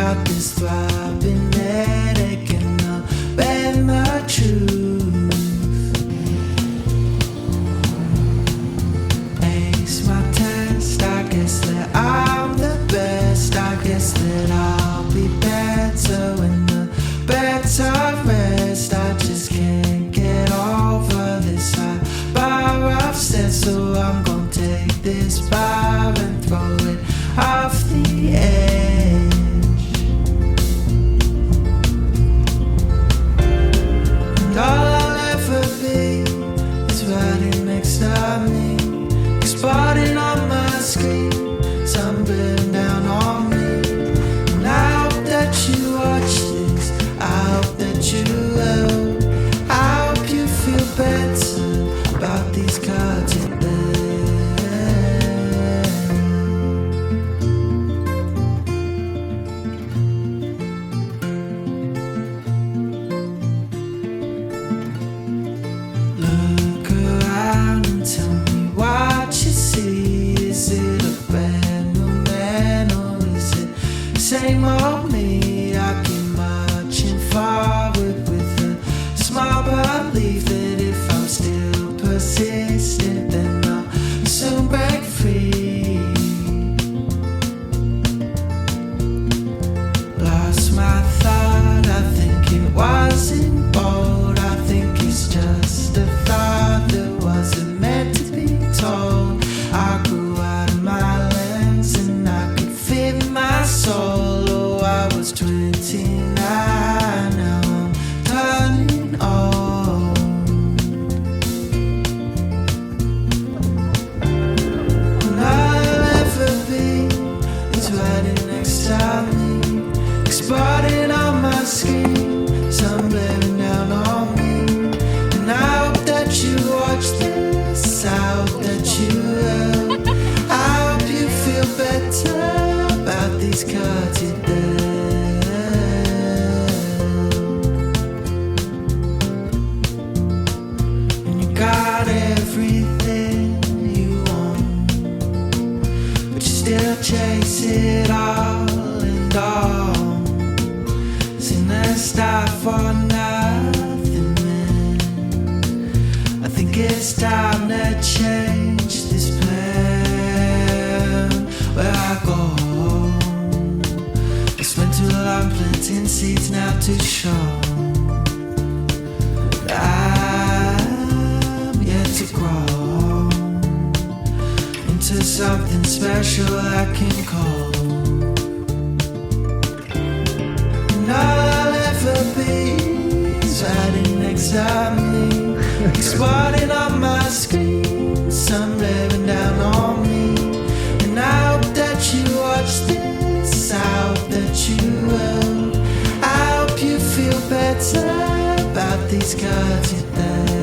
got this throbbing headache and I'll bear my truth. Ace my test, I guess that I'm the best. I guess that I'll be better when the better rest. I just can't get over this high bar I've set, so I'm gonna take this bar and throw it off the edge. And all I'll ever be is riding next to me, exploding on my screen, sunburn down on me. And I hope that you watch this, I hope that you will. I hope you feel better about these cards in there. Look around and tell me what you see. Is it a brand new man or is it the same old me? I keep marching forward with a small belief that if I'm still persistent, then I'll soon break free. Lost my thought, I think it wasn't bold. I think it's just a thought that wasn't meant to be told. I grew out of my lens and I could fit my soul. Oh, I was 29, now I'm turning old. And all I'll ever be is riding next to me, exploding on my screen, sun blaring down on me. And I hope that you watch this, I hope that you will. I hope you feel better about these cards you dealt. And you got everything you want, but you still chase it all and all. Seen that stop for nothing, man. I think it's time to change this plan. Where I go, I spent too long planting seeds now to show that I'm yet to grow into something special I can call. And all I'll ever be is riding next to me, exploding on my screen, sun blaring down on me. And I hope that you watch this, I hope that you will. I hope you feel better about these cards you dealt.